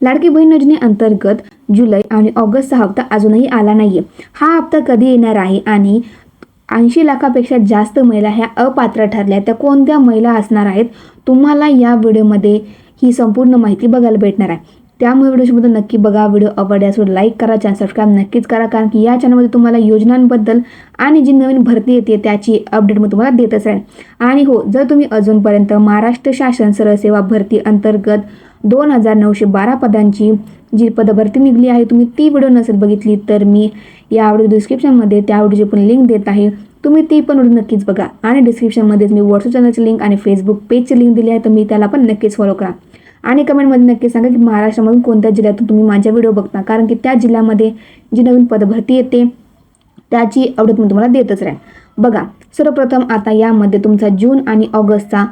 लाडकी बहीण योजनेअंतर्गत जुलै आणि ऑगस्टचा हप्ता अजूनही आला नाहीये. हा हप्ता कधी येणार आहे आणि 80 लाखापेक्षा जास्त महिला ह्या अपात्र ठरल्या, त्या कोणत्या महिला असणार आहेत, तुम्हाला या व्हिडिओमध्ये ही संपूर्ण माहिती बघायला भेटणार आहे. त्यामुळे व्हिडिओमध्ये नक्की बघा. व्हिडिओ आवडल्यास लाईक करा, चॅनल सबस्क्राईब नक्कीच करा, कारण की या चॅनलमध्ये तुम्हाला योजनांबद्दल आणि जी नवीन भरती येते त्याची अपडेट मी तुम्हाला देतच राहील. आणि हो, जर तुम्ही अजूनपर्यंत महाराष्ट्र शासन सरळ सेवा भरती अंतर्गत 2912 पदांची जी पदभरती निघली आहे, तुम्ही ती व्हिडिओ नसेल बघितली तर मी या व्हिडिओ डिस्क्रिप्शनमध्ये त्या व्हिडिओची पण लिंक देत आहे. तुम्ही ती पण व्हिडिओ नक्कीच बघा. आणि डिस्क्रिप्शनमध्येच मी व्हॉट्सअप चॅनलची लिंक आणि फेसबुक पेजची लिंक दिली आहे, तर मी त्याला पण नक्कीच फॉलो करा. आणि कमेंटमध्ये नक्की सांगा की महाराष्ट्रामधून कोणत्या जिल्ह्यातून तुम्ही माझ्या व्हिडिओ बघता, कारण की त्या जिल्ह्यामध्ये जी नवीन पदभरती येते त्याची अपडेट मी तुम्हाला देतच राहील. बघा, सर्वप्रथम आता यामध्ये तुमचा जून आणि ऑगस्टचा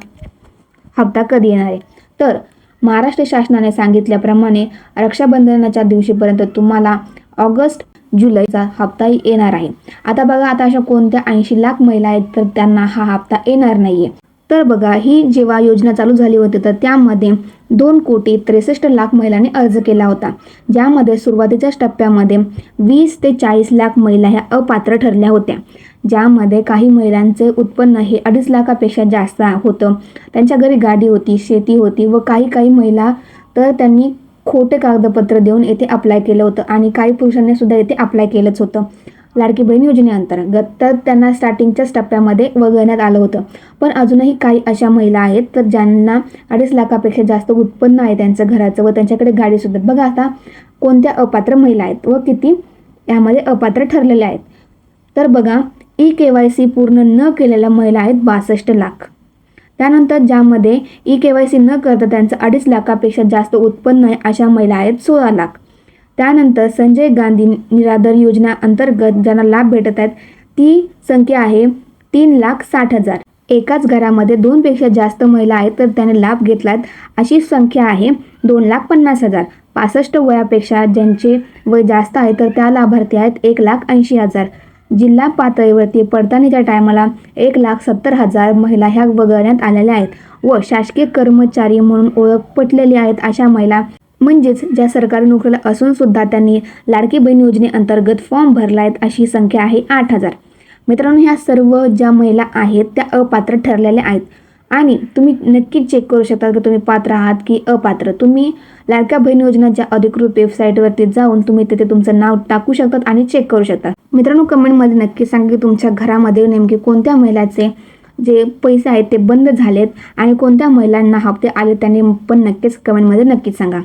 हप्ता कधी येणार आहे. तर महाराष्ट्र शासनाने सांगितल्याप्रमाणे रक्षाबंधनाच्या दिवशीपर्यंत तुम्हाला ऑगस्ट जुलैचा हप्ताही येणार आहे. आता बघा, आता अशा कोणत्या 80 लाख महिला आहेत तर त्यांना हा हप्ता येणार नाहीये. तर बघा, ही जेव्हा योजना चालू झाली होती तर त्यामध्ये 2,63,00,000 महिलांनी अर्ज केला होता, ज्यामध्ये सुरुवातीच्याच टप्प्यामध्ये 20 ते 40 लाख महिला ह्या अपात्र ठरल्या होत्या, ज्यामध्ये काही महिलांचे उत्पन्न हे 2.5 लाखापेक्षा जास्त होतं. त्यांच्या घरी गाडी होती, शेती होती व काही महिला तर त्यांनी खोटे कागदपत्र देऊन येथे अप्लाय केलं होतं आणि काही पुरुषांनी सुद्धा येथे अप्लाय केलंच होतं लाडकी बहीण योजनेअंतर्गत. तर त्यांना स्टार्टिंगच्याच टप्प्यामध्ये वगळण्यात आलं होतं. पण अजूनही काही अशा महिला आहेत तर ज्यांना 2.5 लाखापेक्षा जास्त उत्पन्न आहे त्यांचं घराचं व त्यांच्याकडे गाडी सुद्धा. बघा आता कोणत्या अपात्र महिला आहेत व किती यामध्ये अपात्र ठरलेल्या आहेत. तर बघा, EKYC पूर्ण न केलेल्या महिला आहेत 62 लाख. त्यानंतर ज्यामध्ये EKYC न करता त्यांचं 2.5 लाखापेक्षा जास्त उत्पन्न आहे अशा महिला आहेत 16 लाख. त्यानंतर संजय गांधी निराधार योजना अंतर्गत ज्यांना लाभ भेटत आहेत ती संख्या आहे 3,60,000. एकाच घरामध्ये 2 पेक्षा जास्त महिला आहेत तर त्याने लाभ घेतलात अशी संख्या आहे 2,50,000. 65 वयापेक्षा ज्यांचे वय जास्त आहे तर त्या लाभार्थी आहेत 1,80,000. जिल्हा पातळीवरती पडताळणीच्या टायमाला 1,70,000 महिला ह्या वगळण्यात आलेल्या आहेत व शासकीय कर्मचारी म्हणून ओळख पटलेली आहेत अशा महिला, म्हणजेच ज्या सरकारी नोकरीला असून सुद्धा त्यांनी लाडकी बहीण योजनेअंतर्गत फॉर्म भरला आहेत अशी संख्या आहे 8,000. मित्रांनो, ह्या सर्व ज्या महिला आहेत त्या अपात्र ठरलेल्या आहेत आणि तुम्ही नक्कीच चेक करू शकता की तुम्ही पात्र आहात की अपात्र. तुम्ही लाडक्या बहीण योजनेच्या अधिकृत वेबसाईटवरती जाऊन तुम्ही तिथे तुमचं नाव टाकू शकतात आणि चेक करू शकता. मित्रांनो, कमेंटमध्ये नक्की सांगा की तुमच्या घरामध्ये नेमके कोणत्या महिलाचे जे पैसे आहेत ते बंद झालेत आणि कोणत्या महिलांना हप्ते आले त्यांनी पण नक्कीच कमेंटमध्ये नक्कीच सांगा.